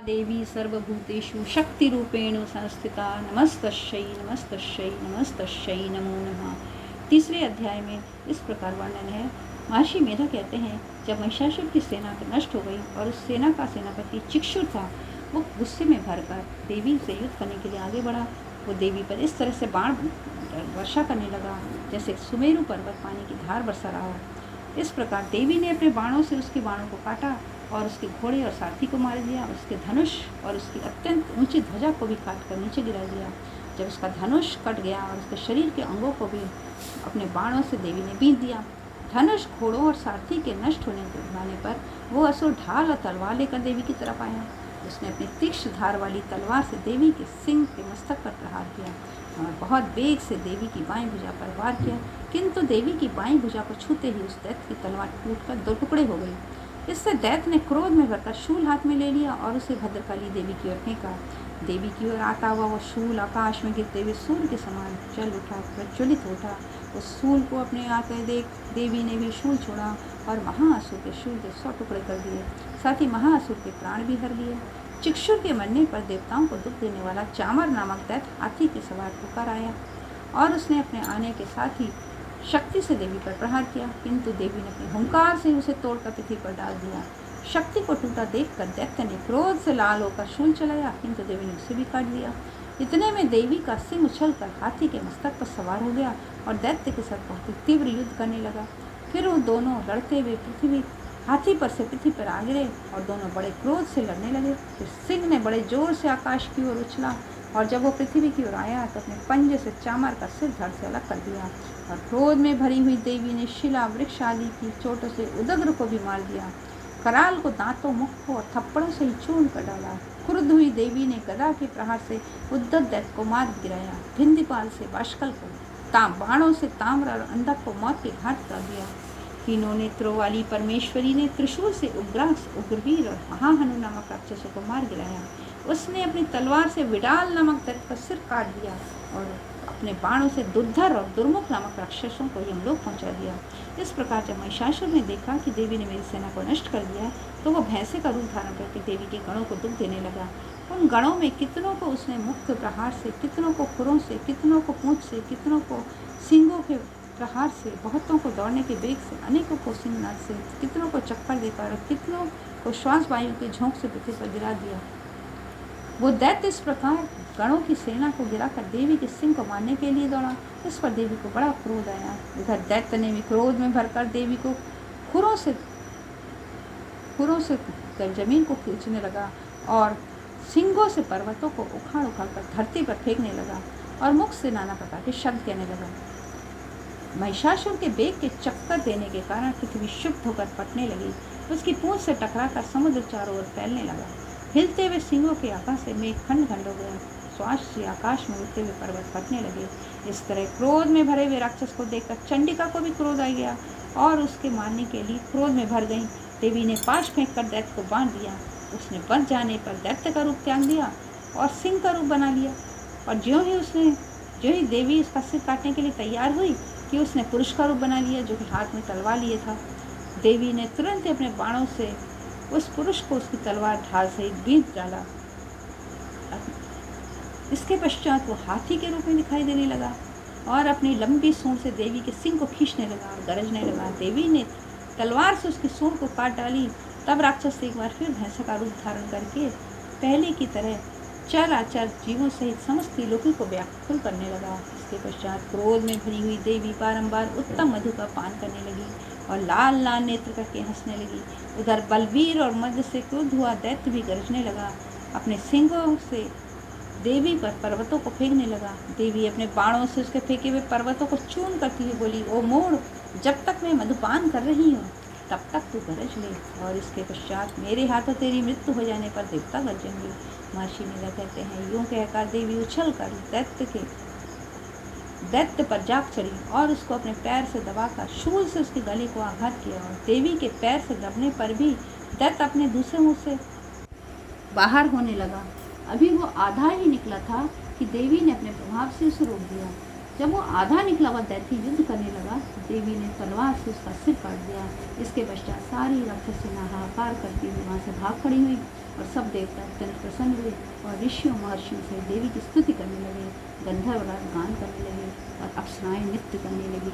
देवी सर्वभूतेषु शक्तिरूपेण संस्थिता नमस्तस्यै नमस्तस्यै नमस्तस्यै नमो नमः। तीसरे अध्याय में इस प्रकार वर्णन है। महर्षि मेधा कहते हैं, जब महिषासुर की सेना नष्ट हो गई और उस सेना का सेनापति चिक्षुर था, वो गुस्से में भरकर देवी से युद्ध करने के लिए आगे बढ़ा। वो देवी पर इस तरह से बाण वर्षा करने लगा जैसे सुमेरु पर्वत पानी की धार बरसा रहा हो। इस प्रकार देवी ने अपने बाणों से उसके बाणों को काटा और उसके घोड़े और सारथी को मार दिया। उसके धनुष और उसकी अत्यंत ऊंची ध्वजा को भी काट कर नीचे गिरा दिया। जब उसका धनुष कट गया और उसके शरीर के अंगों को भी अपने बाणों से देवी ने बींध दिया। धनुष, घोड़ों और सारथी के नष्ट होने पर वो असुर ढाल और तलवार लेकर देवी की तरफ आया। उसने अपनी तीक्ष्ण धार वाली तलवार से देवी के सिंह के मस्तक पर प्रहार किया और बहुत वेग से देवी की बाईं भुजा पर वार किया, किंतु देवी की बाईं भुजा को छूते ही उस दैत्य की तलवार टूटकर दो टुकड़े हो गई। इससे दैत्य ने क्रोध में भरकर शूल हाथ में ले लिया और उसे भद्रकाली देवी की ओर फेंका। देवी की ओर आता हुआ वो शूल आकाश में गिरते हुए सूर्य के समान जल उठा, प्रज्वलित उठा। उस शूल को अपने आते देख देवी ने भी शूल छोड़ा और महाअसुर के शूल के 100 टुकड़े कर दिए। साथ ही महाअसुर के प्राण भी हर लिए। चिक्षुर के मरने पर देवताओं को दुख देने वाला चामर नामक दैत्य हाथी के सवार होकर आया और उसने अपने आने के साथ ही शक्ति से देवी पर प्रहार किया, किंतु देवी ने अपने हुंकार से उसे तोड़कर पृथ्वी पर डाल दिया। शक्ति को टूटा देखकर दैत्य ने क्रोध से लाल होकर शूल चलाया, किंतु देवी ने उसे भी काट दिया। इतने में देवी का सिंह उछलकर हाथी के मस्तक पर सवार हो गया और दैत्य के साथ बहुत ही तीव्र युद्ध करने लगा। फिर वो दोनों लड़ते हुए हाथी पर से पृथ्वी पर आ गिरे और दोनों बड़े क्रोध से लड़ने लगे। फिर सिंह ने बड़े जोर से आकाश की ओर उछला और जब वो पृथ्वी की ओर आया तो अपने पंजे से चामर का सिर धड़ से अलग कर दिया और क्रोध में भरी हुई देवी ने शिला, वृक्ष आदि की चोटों से उदग्र को भी मार दिया। कराल को दांतों, मुख को और थप्पड़ों से ही चूर्ण कर डाला। क्रुद्ध हुई देवी ने गदा के प्रहार से उद्धत दैत्य को मार गिराया। भिंदीपाल से बाष्कल को बाणों से ताम्र और अंधक को मौत के घाट उतार दिया। तीनों नेत्रों वाली परमेश्वरी ने त्रिशूल से उग्रास, उग्रवीर और महाहनु नामक राक्षसों को मार गिराया। उसने अपनी तलवार से विडाल नामक दैत्य का सिर काट दिया और अपने बाणों से दुर्धर और दुर्मुख नामक राक्षसों को यमलोक पहुंचा दिया। इस प्रकार जब महिषासुर ने देखा कि देवी ने मेरी सेना को नष्ट कर दिया, तो वह भैंसे का रूप धारण करके देवी के गणों को दुख देने लगा। उन गणों में कितनों को उसने मुक्त प्रहार से, कितनों को खुरों से, कितनों को पूंछ से, कितनों को सींगों के प्रहार से, बहुतों को दौड़ने के वेग से, अनेकों को सिंहनाद से, कितनों को चक्कर देकर और कितनों को श्वास वायु के झोंक से पृथ्वी पर गिरा दिया। वो दैत्य इस प्रकार गणों की सेना को गिराकर देवी के सिंह को मारने के लिए दौड़ा। इस पर देवी को बड़ा क्रोध आया। उधर दैत्य ने भी क्रोध में भरकर देवी को खुरों से जमीन को खींचने लगा और सिंगों से पर्वतों को उखाड़ कर धरती पर फेंकने लगा और मुख से नाना प्रकार के शब्द कहने लगा। महिषासुर के बेग के चक्कर देने के कारण पृथ्वी क्षुब्ध होकर फटने लगी। उसकी पूंछ से टकराकर समुद्र चारों ओर फैलने लगा। हिलते हुए सिंहों के आकाश से मेघ खंड खंड हो गया। श्वास से आकाश में उड़ते हुए पर्वत फटने लगे। इस तरह क्रोध में भरे हुए राक्षस को देखकर चंडिका को भी क्रोध आ गया और उसके मारने के लिए क्रोध में भर गई। देवी ने पाश फेंक कर दैत्य को बांध दिया। उसने बच जाने पर दैत्य का रूप त्याग दिया और सिंह का रूप बना लिया। और ज्यों ही देवी उसका सिर काटने के लिए तैयार हुई कि उसने पुरुष का रूप बना लिया, जो कि हाथ में तलवार लिए था। देवी ने तुरंत ही अपने बाणों से उस पुरुष को उसकी तलवार ढाल से बींध डाला। इसके पश्चात वो हाथी के रूप में दिखाई देने लगा और अपनी लंबी सूंड से देवी के सिंह को खींचने लगा और गरजने लगा। देवी ने तलवार से उसकी सूंड को काट डाली। तब राक्षस एक बार फिर भैंसा का रूप धारण करके पहले की तरह चराचर जीवों सहित समस्त लोगों को व्याकुल करने लगा। इसके पश्चात क्रोध में भरी हुई देवी बारंबार उत्तम मधु का पान करने लगी और लाल लाल नेत्र करके हंसने लगी। उधर बलवीर और मध्य से क्रुद्ध हुआ दैत्य भी गरजने लगा। अपने सिंगों से देवी पर पर्वतों को फेंकने लगा। देवी अपने बाणों से उसके फेंके हुए पर्वतों को चूर्ण करती हुई बोली, ओ मोड़, जब तक मैं मधुपान कर रही हूँ तब तक तू गरज ले, और इसके पश्चात मेरे हाथों तेरी मृत्यु हो जाने पर देवता गरजेंगे। महर्षि मेधा कहते हैं, यूं कहकर देवी उछल कर दैत्य पर जाग चढ़ी और उसको अपने पैर से दबाकर शूल से उसके गले को आघात किया। और देवी के पैर से दबने पर भी दैत्य अपने दूसरे मुंह से बाहर होने लगा। अभी वो आधा ही निकला था कि देवी ने अपने प्रभाव से उसे रोक दिया। जब वो आधा निकला हुआ दैत्य युद्ध करने लगा तो देवी ने तलवार से उसका सिर काट दिया। इसके पश्चात सारी राक्षसी हाहाकार करती हुई वहाँ से भाग खड़ी हुई और सब देवता अत्यंत प्रसन्न हुए और ऋषियों महर्षियों से देवी की स्तुति करने लगे। गंधर्व राज गान करने लगे और अप्सराएं नृत्य करने लगी।